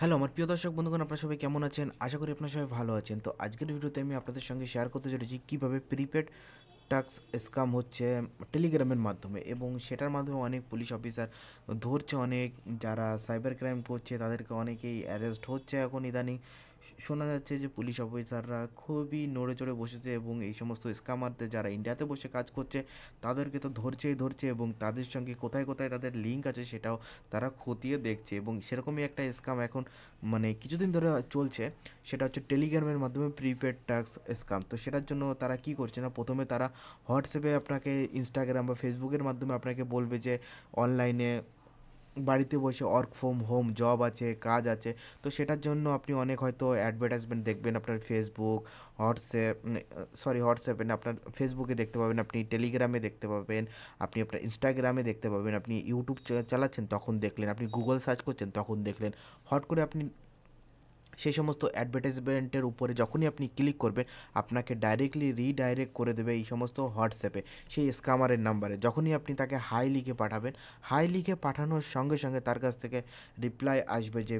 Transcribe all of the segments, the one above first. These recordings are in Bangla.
হ্যালো আমার প্রিয় দর্শক বন্ধুগণ, আপনারা সবাই কেমন আছেন? আশা করি আপনারা সবাই ভালো আছেন। তো আজকের ভিডিওতে আমি আপনাদের সঙ্গে শেয়ার করতে চলেছি কীভাবে প্রিপেড টাস্ক স্ক্যাম হচ্ছে টেলিগ্রামের মাধ্যমে, এবং সেটার মাধ্যমে অনেক পুলিশ অফিসার ধরছে, অনেক যারা সাইবার ক্রাইম করছে তাদেরকে অনেকেই অ্যারেস্ট হচ্ছে। এখন ইদানিং শোনা যাচ্ছে যে পুলিশ অফিসাররা খুবই নড়ে চড়ে বসেছে, এবং এই সমস্ত স্ক্যামারদের যারা ইন্ডিয়াতে বসে কাজ করছে তাদেরকে তো ধরছেই ধরছে, এবং তাদের সঙ্গে কোথায় কোথায় তাদের লিঙ্ক আছে সেটাও তারা খতিয়ে দেখছে। এবং সেরকমই একটা স্ক্যাম এখন মানে কিছুদিন ধরে চলছে, সেটা হচ্ছে টেলিগ্রামের মাধ্যমে প্রিপেড টাস্ক স্ক্যাম। তো সেটার জন্য তারা কি করছে না, প্রথমে তারা হোয়াটসঅ্যাপে আপনাকে, ইনস্টাগ্রাম বা ফেসবুকের মাধ্যমে আপনাকে বলবে যে অনলাইনে বাড়িতে বসে ওয়ার্ক ফ্রম হোম জব আছে, কাজ আছে। তো সেটার জন্য আপনি অনেক হয়তো অ্যাডভার্টাইজমেন্ট দেখবেন আপনার ফেসবুক, হোয়াটসঅ্যাপ, হোয়াটসঅ্যাপে না, আপনার ফেসবুকে দেখতে পাবেন, আপনি টেলিগ্রামে দেখতে পাবেন, আপনি আপনার ইনস্টাগ্রামে দেখতে পাবেন, আপনি ইউটিউব চালাচ্ছেন তখন দেখলেন, আপনি গুগল সার্চ করছেন তখন দেখলেন। হট করে আপনি সেই সমস্ত অ্যাডভার্টাইজমেন্টের উপরে যখনই আপনি ক্লিক করবেন, আপনাকে ডাইরেক্টলি রিডাইরেক্ট করে দেবে এই সমস্ত হোয়াটসঅ্যাপে সেই স্ক্যামারের নাম্বারে। যখনই আপনি তাকে হাই লিখে পাঠাবেন, হাই লিখে পাঠানোর সঙ্গে সঙ্গে তার কাছ থেকে রিপ্লাই আসবে যে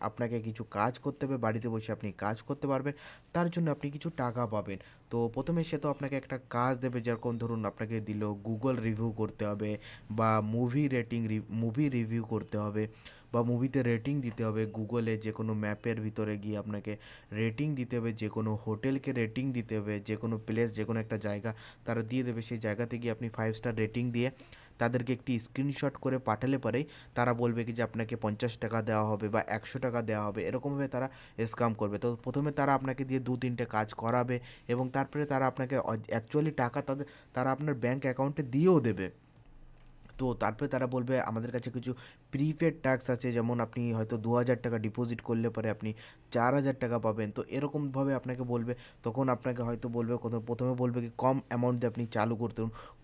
আপনাকে কিছু কাজ করতে হবে, বাড়িতে বসে আপনি কাজ করতে পারবেন, তার জন্য আপনি কিছু টাকা পাবেন। তো প্রথমে সে তো আপনাকে একটা কাজ দেবে, যেরকম ধরুন আপনাকে দিল গুগল রিভিউ করতে হবে, বা মুভি রিভিউ করতে হবে, বা মুভিতে রেটিং দিতে হবে। গুগলে যে কোনো ম্যাপের ভিতরে গিয়ে আপনাকে রেটিং দিতে হবে, যে কোনো হোটেলকে রেটিং দিতে হবে, যে কোনো প্লেস, যে কোনো একটা জায়গা তারা দিয়ে দেবে, সেই জায়গাতে গিয়ে আপনি 5 স্টার রেটিং দিয়ে তাদেরকে একটি স্ক্রিনশট করে পাঠালে পরেই তারা বলবে কি যে আপনাকে 50 টাকা দেওয়া হবে বা 100 টাকা দেওয়া হবে, এরকমভাবে তারা স্ক্যাম করবে। তো প্রথমে তারা আপনাকে দিয়ে 2-3টে কাজ করাবে, এবং তারপরে তারা আপনাকে অ্যাকচুয়ালি টাকা তারা আপনার ব্যাঙ্ক অ্যাকাউন্টে দিয়েও দেবে। তো তারপরে তারা বলবে আমাদের কাছে কিছু প্রিপেড ট্যাক্স আছে, যেমন আপনি হয়তো 2,000 টাকা ডিপোজিট করলে পরে আপনি 4,000 টাকা পাবেন। তো এরকমভাবে আপনাকে বলবে, তখন আপনাকে হয়তো বলবে, প্রথমে বলবে কি কম অ্যামাউন্ট দিয়ে আপনি চালু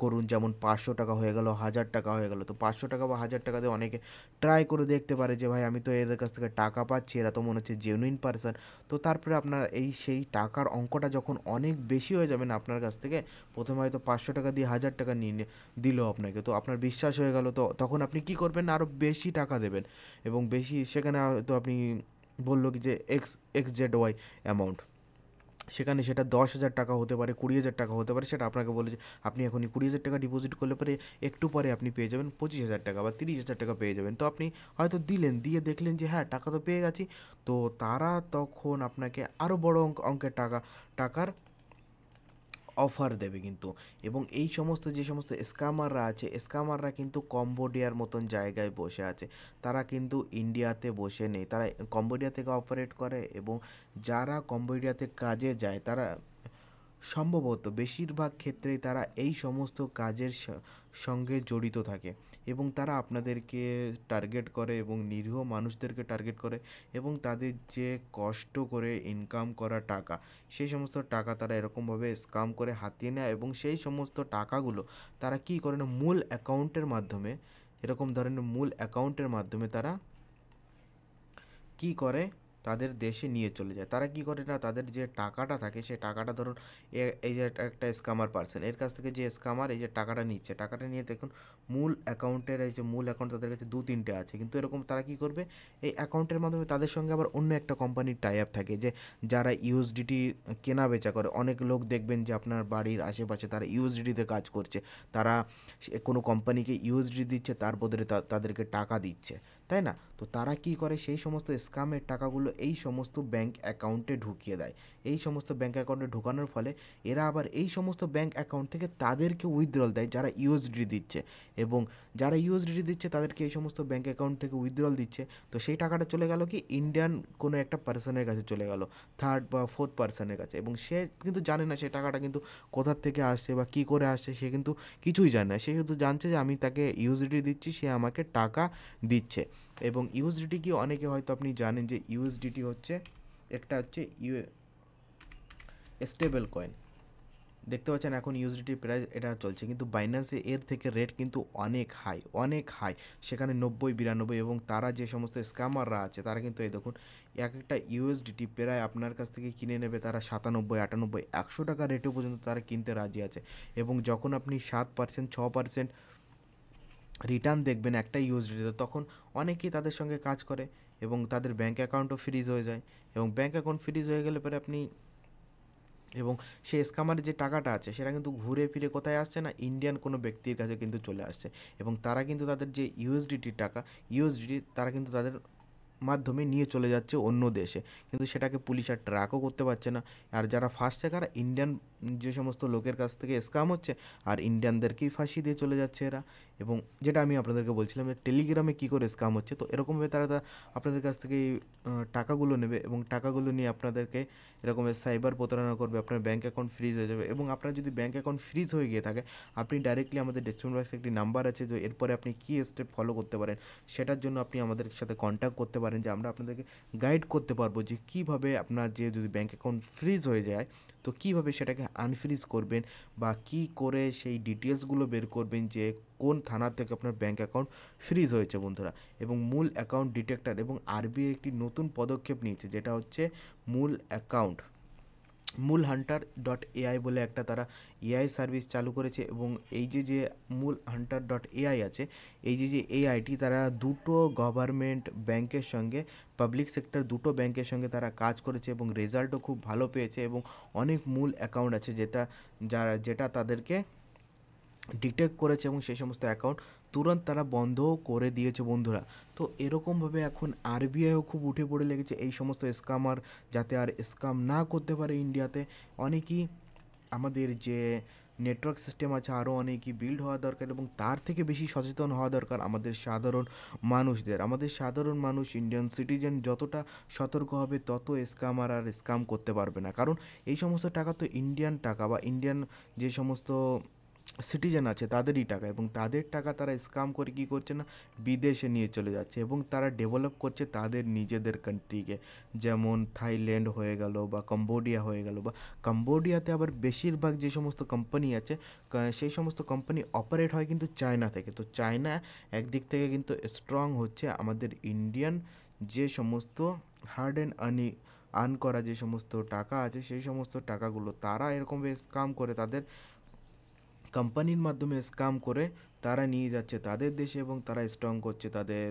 করুন, যেমন 500 টাকা হয়ে গেল, 1,000 টাকা হয়ে গেল। তো 500 টাকা বা 1,000 টাকা দিয়ে অনেকে ট্রাই করে দেখতে পারে যে ভাই আমি তো এদের কাছ থেকে টাকা পাচ্ছি, এরা তো মনে হচ্ছে জেনুইন পার্সন। তো তারপরে আপনার সেই টাকার অঙ্কটা যখন অনেক বেশি হয়ে যাবে না আপনার কাছ থেকে, প্রথমে হয়তো 500 টাকা দিয়ে 1,000 টাকা নিয়ে দিল আপনাকে, তো আপনার বিশ্বাস হয়ে গেল। তো তখন আপনি কি করবেন, আরও বেশি টাকা দেবেন, এবং বেশি সেখানে তো আপনি বললো কি যে XZY অ্যামাউন্ট, সেখানে সেটা 10,000 টাকা হতে পারে, 20,000 টাকা হতে পারে, সেটা আপনাকে বলে যে আপনি এখনই 20,000 টাকা ডিপোজিট করলে পরে একটু পরে আপনি পেয়ে যাবেন 25,000 টাকা বা 30,000 টাকা পেয়ে যাবেন। তো আপনি হয়তো দিলেন, দিয়ে দেখলেন যে হ্যাঁ টাকা তো পেয়ে গেছি। তো তারা তখন আপনাকে আরও বড় অঙ্কের টাকার অফার দেবে কিন্তু। এবং এই সমস্ত যে সমস্ত স্ক্যামাররা আছে, স্ক্যামাররা কিন্তু কম্বোডিয়ার মতন জায়গায় বসে আছে, তারা কিন্তু ইন্ডিয়াতে বসে নেই, তারা কম্বোডিয়া থেকে অপারেট করে। এবং যারা কম্বোডিয়াতে কাজে যায় তারা সম্ভবত বেশিরভাগ ক্ষেত্রেই তারা এই সমস্ত কাজের সঙ্গে জড়িত থাকে, এবং তারা আপনাদেরকে টার্গেট করে এবং নিরীহ মানুষদেরকে টার্গেট করে, এবং তাদের যে কষ্ট করে ইনকাম করা টাকা, সেই সমস্ত টাকা তারা এরকমভাবে স্ক্যাম করে হাতিয়ে নেয়। এবং সেই সমস্ত টাকাগুলো তারা কী করে না, মূল অ্যাকাউন্টের মাধ্যমে, এরকম ধরনের মূল অ্যাকাউন্টের মাধ্যমে তারা কী করে, তাদের দেশে নিয়ে চলে যায়। তারা কী করে না, তাদের যে টাকাটা থাকে সেই টাকাটা ধরুন এই যে একটা স্ক্যামার পার্সন, এর কাছ থেকে যে স্ক্যামার এই যে টাকাটা নিচ্ছে, টাকাটা নিয়ে দেখুন মূল অ্যাকাউন্টের, এই যে মূল অ্যাকাউন্ট তাদের কাছে 2-3টে আছে, কিন্তু এরকম তারা কী করবে, এই অ্যাকাউন্টের মাধ্যমে তাদের সঙ্গে আবার অন্য একটা কোম্পানির টাই আপ থাকে, যে যারা ইউএসডিটি কেনা বেচা করে। অনেক লোক দেখবেন যে আপনার বাড়ির আশেপাশে তারা ইউএসডিটিতে কাজ করছে, তারা কোনো কোম্পানিকে ইউএসডি দিচ্ছে, তার বদলে তাদেরকে টাকা দিচ্ছে, তাই না? তো তারা কী করে, সেই সমস্ত স্ক্যামের টাকাগুলো এই সমস্ত ব্যাঙ্ক অ্যাকাউন্টে ঢুকিয়ে দেয়। এই সমস্ত ব্যাঙ্ক অ্যাকাউন্টে ঢোকানোর ফলে এরা আবার এই সমস্ত ব্যাঙ্ক অ্যাকাউন্ট থেকে তাদেরকে উইথড্রল দেয় যারা ইউএসডি দিচ্ছে, এবং যারা ইউএসডি দিচ্ছে তাদেরকে এই সমস্ত ব্যাঙ্ক অ্যাকাউন্ট থেকে উইথড্রল দিচ্ছে। তো সেই টাকাটা চলে গেল কি ইন্ডিয়ান কোনো একটা পার্সনের কাছে চলে গেল, থার্ড বা ফোর্থ পার্সনের কাছে, এবং সে কিন্তু জানে না সেই টাকাটা কিন্তু কোথার থেকে আসছে বা কী করে আসছে, সে কিন্তু কিছুই জানে না। সে শুধু জানছে যে আমি তাকে ইউএসডি দিচ্ছি, সে আমাকে টাকা দিচ্ছে। এবং ইউএসডিটি কি, অনেকে হয়তো আপনি জানেন যে ইউএসডিটি হচ্ছে একটা হচ্ছে স্টেবল কয়েন। দেখতে পাচ্ছেন এখন ইউএসডিটির প্রাইস এটা চলছে, কিন্তু বাইন্যান্সে এর থেকে রেট কিন্তু অনেক হাই, অনেক হাই, সেখানে 90-92। এবং তারা যে সমস্ত স্ক্যামাররা আছে তারা কিন্তু এই দেখুন এক একটা ইউএসডিটি প্রায় আপনার কাছ থেকে কিনে নেবে তারা 97, 98, 100 টাকা রেটেও পর্যন্ত তারা কিনতে রাজি আছে। এবং যখন আপনি 7%, 6% রিটার্ন দেখবেন একটা ইউএসডিতে, তখন অনেকেই তাদের সঙ্গে কাজ করে এবং তাদের ব্যাঙ্ক অ্যাকাউন্টও ফ্রিজ হয়ে যায়। এবং ব্যাঙ্ক অ্যাকাউন্ট ফ্রিজ হয়ে গেলে পরে আপনি এবং সেই স্ক্যামারের যে টাকাটা আছে সেটা কিন্তু ঘুরে ফিরে কোথায় আসছে না, ইন্ডিয়ান কোনো ব্যক্তির কাছে কিন্তু চলে আসছে। এবং তারা কিন্তু তাদের যে ইউএসডিটির টাকা, ইউএসডিটি তারা কিন্তু তাদের মাধ্যমে নিয়ে চলে যাচ্ছে অন্য দেশে, কিন্তু সেটাকে পুলিশ আর ট্র্যাকও করতে পারছে না। আর যারা ফাঁসছে কারা, ইন্ডিয়ান যে সমস্ত লোকের কাছ থেকে স্ক্যাম হচ্ছে, আর ইন্ডিয়ানদেরকেই ফাঁসি দিয়ে চলে যাচ্ছে এরা। এবং যেটা আমি আপনাদেরকে বলছিলাম যে টেলিগ্রামে কী করে স্ক্যাম হচ্ছে, তো এরকমভাবে তারা আপনাদের কাছ থেকে এই টাকাগুলো নেবে এবং টাকাগুলো নিয়ে আপনাদেরকে এরকমের সাইবার প্রতারণা করবে, আপনার ব্যাঙ্ক অ্যাকাউন্ট ফ্রিজ হয়ে যাবে। এবং আপনার যদি ব্যাঙ্ক অ্যাকাউন্ট ফ্রিজ হয়ে গিয়ে থাকে, আপনি ডাইরেক্টলি আমাদের ডেসক্রিপশন বক্সে একটি নাম্বার আছে, যে এরপরে আপনি কী স্টেপ ফলো করতে পারেন সেটার জন্য আপনি আমাদের সাথে কন্ট্যাক্ট করতে পারেন, যে আমরা আপনাদেরকে গাইড করতে পারবো যে কীভাবে আপনার যে যদি ব্যাঙ্ক অ্যাকাউন্ট ফ্রিজ হয়ে যায় তো কীভাবে সেটাকে আনফ্রিজ করবেন, বা কী করে সেই ডিটেলসগুলো বের করবেন যে কোন থানা থেকে আপনার ব্যাঙ্ক অ্যাকাউন্ট ফ্রিজ হয়েছে বন্ধুরা। এবং মূল অ্যাকাউন্ট ডিটেক্টর, এবং আরবিআই একটি নতুন পদক্ষেপ নিয়েছে যেটা হচ্ছে মূল অ্যাকাউন্ট, মূল হান্টার ডট এআই বলে একটা তারা এআই সার্ভিস চালু করেছে। এবং এই যে মূল হান্টার ডট এআই আছে, এই যে এআইটি তারা দুটো গভর্নমেন্ট ব্যাংকের সঙ্গে, পাবলিক সেক্টর দুটো ব্যাংকের সঙ্গে তারা কাজ করেছে এবং রেজাল্টও খুব ভালো পেয়েছে। এবং অনেক মূল অ্যাকাউন্ট আছে যেটা তাদেরকে ডিটেক্ট করেছে, এবং সেই সমস্ত অ্যাকাউন্ট তুরন্ত তারা বন্ধও করে দিয়েছে বন্ধুরা। তো এরকমভাবে এখন আরবিআইও খুব উঠে পড়ে লেগেছে এই সমস্ত স্ক্যামার যাতে আর স্ক্যাম না করতে পারে ইন্ডিয়াতে। অনেকই আমাদের যে নেটওয়ার্ক সিস্টেম আছে আরও অনেকই বিল্ড হওয়া দরকার, এবং তার থেকে বেশি সচেতন হওয়া দরকার আমাদের সাধারণ মানুষদের। আমাদের সাধারণ মানুষ, ইন্ডিয়ান সিটিজেন যতটা সতর্ক হবে তত স্ক্যামার আর স্ক্যাম করতে পারবে না। কারণ এই সমস্ত টাকা তো ইন্ডিয়ান টাকা, বা ইন্ডিয়ান যে সমস্ত সিটিজেন আছে তাদেরই টাকা, এবং তাদের টাকা তারা স্ক্যাম করে কী করছে না, বিদেশে নিয়ে চলে যাচ্ছে এবং তারা ডেভেলপ করছে তাদের নিজেদের কান্ট্রিকে। যেমন থাইল্যান্ড হয়ে গেল, বা কম্বোডিয়া হয়ে গেল, বা কম্বোডিয়াতে আবার বেশিরভাগ যে সমস্ত কোম্পানি আছে সেই সমস্ত কোম্পানি অপারেট হয় কিন্তু চায়না থেকে। তো চায়না একদিক থেকে কিন্তু স্ট্রং হচ্ছে আমাদের ইন্ডিয়ান যে সমস্ত হার্ড অ্যান্ড আর্ন করা যে সমস্ত টাকা আছে, সেই সমস্ত টাকাগুলো তারা এরকমভাবে স্ক্যাম করে, তাদের কোম্পানির মাধ্যমে স্ক্যাম করে তারা নিয়ে যাচ্ছে তাদের দেশে, এবং তারা স্ট্রং করছে তাদের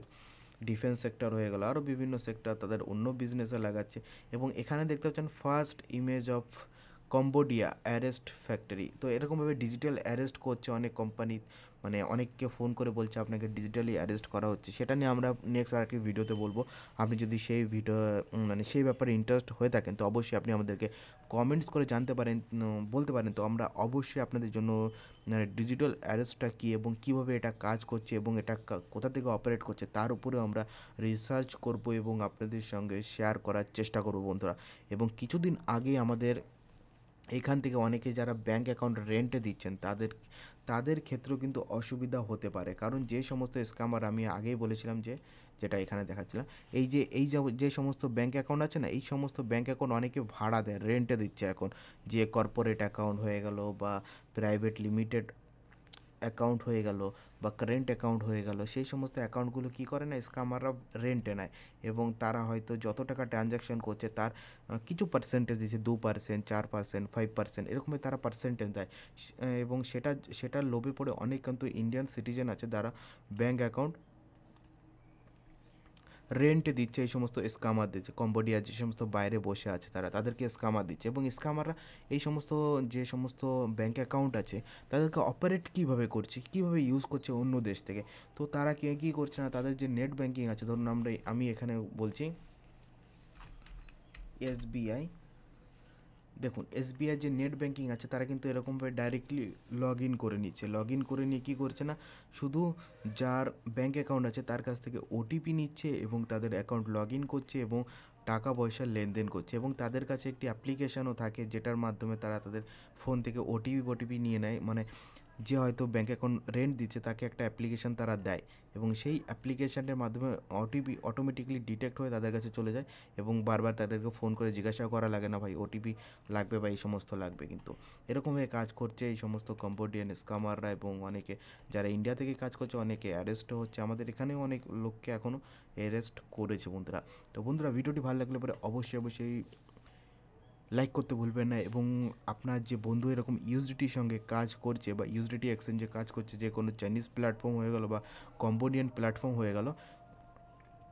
ডিফেন্স সেক্টর হয়ে গেল, আরও বিভিন্ন সেক্টর তাদের অন্য বিজনেসে লাগাচ্ছে। এবং এখানে দেখতে পাচ্ছেন first image of Cambodia arrest factory. তো এরকমভাবে ডিজিটাল অ্যারেস্ট করছে অনেক কোম্পানি, মানে অনেককে ফোন করে বলছে আপনাকে ডিজিটালি অ্যারেস্ট করা হচ্ছে। সেটা নিয়ে আমরা নেক্সট আরেকটি ভিডিওতে বলবো। আপনি যদি সেই ভিডিও মানে সেই ব্যাপারে ইন্টারেস্ট হয়ে থাকেন তো অবশ্যই আপনি আমাদেরকে কমেন্টস করে জানতে পারেন, বলতে পারেন। তো আমরা অবশ্যই আপনাদের জন্য ডিজিটাল অ্যারেস্টটা কী এবং কীভাবে এটা কাজ করছে এবং এটা কোথা থেকে অপারেট করছে তার উপরেও আমরা রিসার্চ করব এবং আপনাদের সঙ্গে শেয়ার করার চেষ্টা করব বন্ধুরা। এবং কিছুদিন আগে আমাদের এখান থেকে অনেকে যারা ব্যাঙ্ক অ্যাকাউন্ট রেন্টে দিচ্ছেন তাদের ক্ষেত্রেও কিন্তু অসুবিধা হতে পারে, কারণ যে সমস্ত স্ক্যামার আমি আগেই বলেছিলাম যেটা এখানে দেখাচ্ছিলাম, যে সমস্ত ব্যাঙ্ক অ্যাকাউন্ট আছে না, এই সমস্ত ব্যাঙ্ক অ্যাকাউন্ট অনেকে ভাড়া দেয়, রেন্টে দিচ্ছে এখন। যে কর্পোরেট অ্যাকাউন্ট হয়ে গেল, বা প্রাইভেট লিমিটেড অ্যাকাউন্ট হয়ে গেল, বা কারেন্ট অ্যাকাউন্ট হয়ে গেল, সেই সমস্ত অ্যাকাউন্টগুলো কী করে না, স্ক্যামাররা রেন্টে নেয়। এবং তারা হয়তো যত টাকা ট্রানজ্যাকশন করছে তার কিছু পার্সেন্টেজ দিচ্ছে, 2%, 4%, 5%, এরকমই তারা পার্সেন্টেজ দেয়। এবং সেটার লোভে পড়ে অনেক কিন্তু ইন্ডিয়ান সিটিজেন আছে যারা ব্যাঙ্ক অ্যাকাউন্ট রেন্টে দিচ্ছে এই সমস্ত স্ক্যামার দিচ্ছে। কম্বোডিয়ার যে সমস্ত বাইরে বসে আছে তাদেরকে স্ক্যামার দিচ্ছে, এবং স্ক্যামাররা এই সমস্ত যে সমস্ত ব্যাঙ্ক অ্যাকাউন্ট আছে তাদেরকে অপারেট কীভাবে করছে, কীভাবে ইউজ করছে অন্য দেশ থেকে। তো তারা কী করছে না, তাদের যে নেট ব্যাঙ্কিং আছে, ধরুন আমি এখানে বলছি এসবিআই, দেখুন এসবিআই যে নেট ব্যাঙ্কিং আছে তারা কিন্তু এরকমভাবে ডাইরেক্টলি লগ ইন করে নিচ্ছে। লগ ইন করে নিয়ে কী করছে না, শুধু যার ব্যাঙ্ক অ্যাকাউন্ট আছে তার কাছ থেকে ওটিপি নিচ্ছে এবং তাদের অ্যাকাউন্ট লগ ইন করছে এবং টাকা পয়সার লেনদেন করছে। এবং তাদের কাছে একটি অ্যাপ্লিকেশানও থাকে যেটার মাধ্যমে তারা তাদের ফোন থেকে ওটিপি নিয়ে নেয়। মানে যে হয়তো ব্যাঙ্ক অ্যাকাউন্ট রেন্ট দিচ্ছে তাকে একটা অ্যাপ্লিকেশান তারা দেয়, এবং সেই অ্যাপ্লিকেশানের মাধ্যমে ওটিপি অটোমেটিকলি ডিটেক্ট হয়ে তাদের কাছে চলে যায়, এবং বারবার তাদেরকে ফোন করে জিজ্ঞাসা করা লাগে না ভাই ওটিপি লাগবে বা এই সমস্ত লাগবে। কিন্তু এরকমভাবে কাজ করছে এই সমস্ত কম্বোডিয়ান স্ক্যামাররা, এবং অনেকে যারা ইন্ডিয়া থেকে কাজ করছে অনেকে অ্যারেস্টও হচ্ছে। আমাদের এখানেও অনেক লোককে এখনও অ্যারেস্ট করেছে বন্ধুরা। তো বন্ধুরা ভিডিওটি ভালো লাগলে পরে অবশ্যই লাইক করতে ভুলবেন না এবং আপনার যে বন্ধু এরকম ইউএসডিটির সঙ্গে কাজ করছে বা ইউএসডিটি এক্সচেঞ্জে কাজ করছে, যে কোনো চাইনিজ প্ল্যাটফর্ম হয়ে গেল বা কম্বোডিয়ান প্ল্যাটফর্ম হয়ে গেল,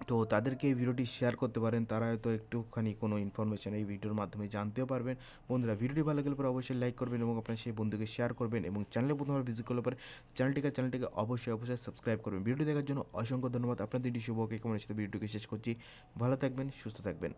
তো তাদেরকে এই ভিডিওটি শেয়ার করতে পারেন। তারা হয়তো একটুখানি কোনো ইনফরমেশন এই ভিডিওর মাধ্যমে জানতেও পারবেন। বন্ধুরা, ভিডিওটি ভালো লাগলে পরে অবশ্যই লাইক করবেন এবং আপনার সেই বন্ধুকে শেয়ার করবেন এবং চ্যানেলে প্রথমবার ভিজিট করলে পরে চ্যানেলটিকে অবশ্যই সাবস্ক্রাইব করবেন। ভিডিও দেখার জন্য অসংখ্য ধন্যবাদ। আপনার দিনটি শুভ হোক এই কামনা সাথে ভিডিওটিকে শেষ করছি। ভালো থাকবেন, সুস্থ থাকবেন।